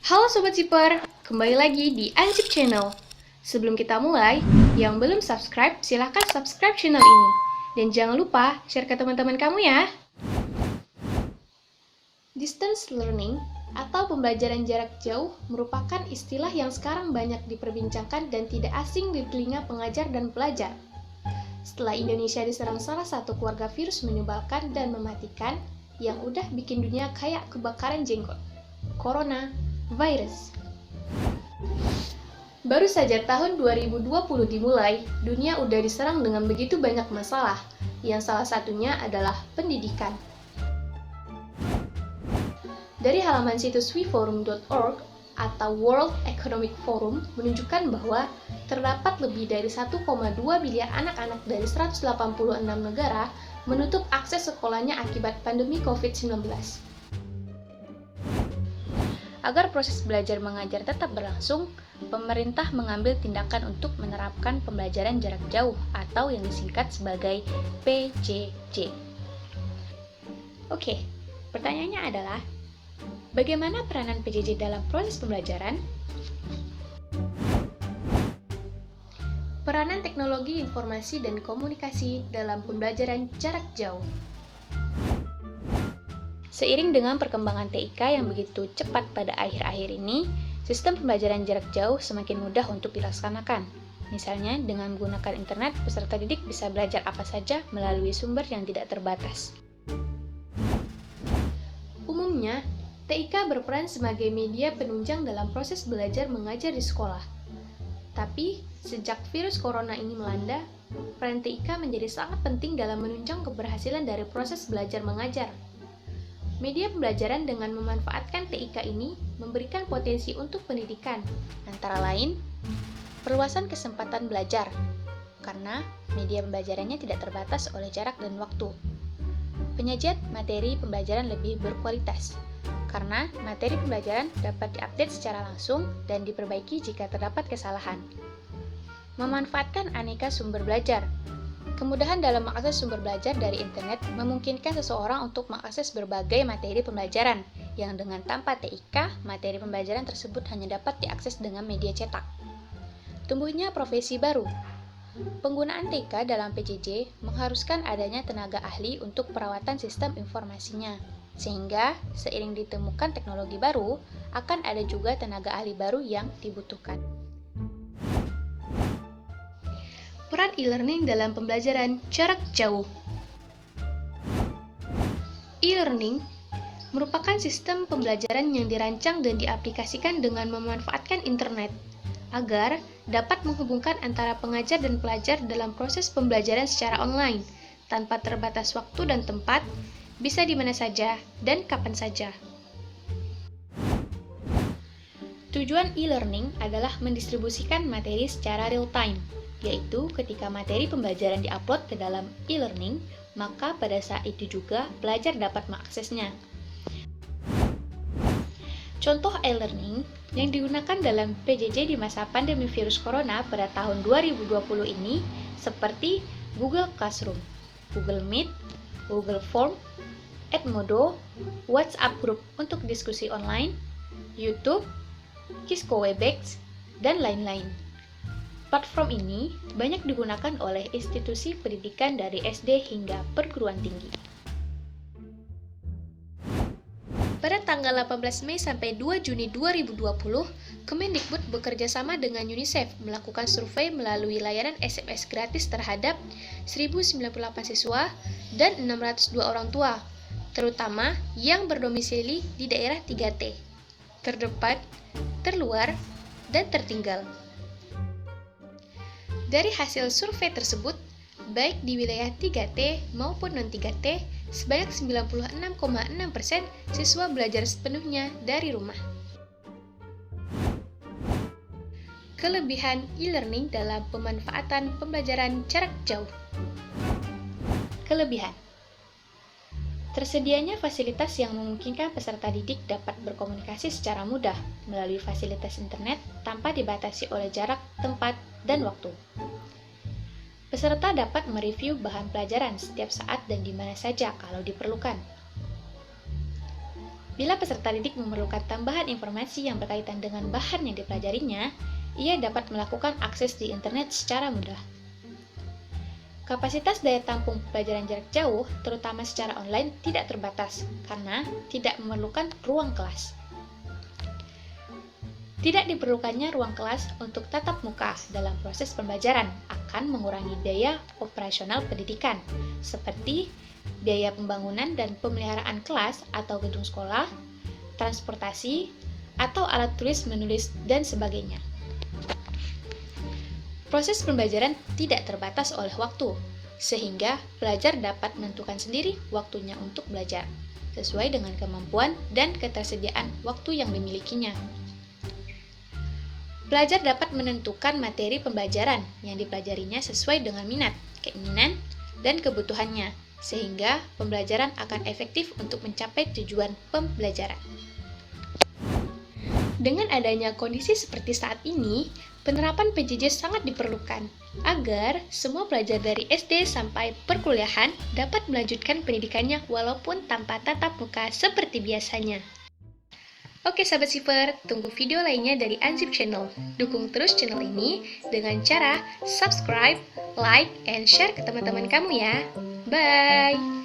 Halo Sobat Zipper, kembali lagi di Anzip Channel. Sebelum kita mulai, yang belum subscribe silahkan subscribe channel ini. Dan jangan lupa share ke teman-teman kamu ya. Distance learning atau pembelajaran jarak jauh merupakan istilah yang sekarang banyak diperbincangkan dan tidak asing di telinga pengajar dan pelajar. Setelah Indonesia diserang salah satu keluarga virus menyebalkan dan mematikan yang udah bikin dunia kayak kebakaran jenggot, Corona virus. Baru saja tahun 2020 dimulai, dunia udah diserang dengan begitu banyak masalah, yang salah satunya adalah pendidikan. Dari halaman situs weforum.org atau World Economic Forum menunjukkan bahwa terdapat lebih dari 1,2 miliar anak-anak dari 186 negara menutup akses sekolahnya akibat pandemi COVID-19. Agar proses belajar mengajar tetap berlangsung, pemerintah mengambil tindakan untuk menerapkan pembelajaran jarak jauh atau yang disingkat sebagai PJJ. Oke, pertanyaannya adalah, bagaimana peranan PJJ dalam proses pembelajaran? Peranan teknologi informasi dan komunikasi dalam pembelajaran jarak jauh. Seiring dengan perkembangan TIK yang begitu cepat pada akhir-akhir ini, sistem pembelajaran jarak jauh semakin mudah untuk dilaksanakan. Misalnya, dengan menggunakan internet, peserta didik bisa belajar apa saja melalui sumber yang tidak terbatas. Umumnya, TIK berperan sebagai media penunjang dalam proses belajar mengajar di sekolah. Tapi, sejak virus corona ini melanda, peran TIK menjadi sangat penting dalam menunjang keberhasilan dari proses belajar mengajar. Media pembelajaran dengan memanfaatkan TIK ini memberikan potensi untuk pendidikan, antara lain, perluasan kesempatan belajar, karena media pembelajarannya tidak terbatas oleh jarak dan waktu. Penyajian materi pembelajaran lebih berkualitas, karena materi pembelajaran dapat diupdate secara langsung dan diperbaiki jika terdapat kesalahan. Memanfaatkan aneka sumber belajar. Kemudahan dalam mengakses sumber belajar dari internet memungkinkan seseorang untuk mengakses berbagai materi pembelajaran, yang dengan tanpa TIK, materi pembelajaran tersebut hanya dapat diakses dengan media cetak. Tumbuhnya profesi baru. Penggunaan TIK dalam PJJ mengharuskan adanya tenaga ahli untuk perawatan sistem informasinya, sehingga seiring ditemukan teknologi baru, akan ada juga tenaga ahli baru yang dibutuhkan. Peran e-learning dalam pembelajaran jarak jauh. E-learning merupakan sistem pembelajaran yang dirancang dan diaplikasikan dengan memanfaatkan internet agar dapat menghubungkan antara pengajar dan pelajar dalam proses pembelajaran secara online tanpa terbatas waktu dan tempat, bisa di mana saja dan kapan saja. Tujuan e-learning adalah mendistribusikan materi secara real-time, yaitu ketika materi pembelajaran diupload ke dalam e-learning, maka pada saat itu juga pelajar dapat mengaksesnya. Contoh e-learning yang digunakan dalam PJJ di masa pandemi virus corona pada tahun 2020 ini seperti Google Classroom, Google Meet, Google Form, Edmodo, WhatsApp Group untuk diskusi online, YouTube, Cisco Webex, dan lain-lain. Platform ini banyak digunakan oleh institusi pendidikan dari SD hingga perguruan tinggi. Pada tanggal 18 Mei sampai 2 Juni 2020, Kemendikbud bekerja sama dengan UNICEF melakukan survei melalui layanan SMS gratis terhadap 1.098 siswa dan 602 orang tua, terutama yang berdomisili di daerah 3T, terdepan, terluar, dan tertinggal. Dari hasil survei tersebut, baik di wilayah 3T maupun non-3T, sebanyak 96,6% siswa belajar sepenuhnya dari rumah. Kelebihan e-learning dalam pemanfaatan pembelajaran jarak jauh. Kelebihan: tersedianya fasilitas yang memungkinkan peserta didik dapat berkomunikasi secara mudah melalui fasilitas internet tanpa dibatasi oleh jarak, tempat, dan waktu. Peserta dapat mereview bahan pelajaran setiap saat dan di mana saja kalau diperlukan. Bila peserta didik memerlukan tambahan informasi yang berkaitan dengan bahan yang dipelajarinya, ia dapat melakukan akses di internet secara mudah. Kapasitas daya tampung pembelajaran jarak jauh, terutama secara online, tidak terbatas karena tidak memerlukan ruang kelas. Tidak diperlukannya ruang kelas untuk tatap muka dalam proses pembelajaran akan mengurangi biaya operasional pendidikan, seperti biaya pembangunan dan pemeliharaan kelas atau gedung sekolah, transportasi, atau alat tulis menulis, dan sebagainya. Proses pembelajaran tidak terbatas oleh waktu, sehingga pelajar dapat menentukan sendiri waktunya untuk belajar, sesuai dengan kemampuan dan ketersediaan waktu yang dimilikinya. Pelajar dapat menentukan materi pembelajaran yang dipelajarinya sesuai dengan minat, keinginan, dan kebutuhannya, sehingga pembelajaran akan efektif untuk mencapai tujuan pembelajaran. Dengan adanya kondisi seperti saat ini, penerapan PJJ sangat diperlukan agar semua pelajar dari SD sampai perkuliahan dapat melanjutkan pendidikannya walaupun tanpa tatap muka seperti biasanya. Oke sahabat Siver, tunggu video lainnya dari Anzip Channel. Dukung terus channel ini dengan cara subscribe, like, and share ke teman-teman kamu ya. Bye!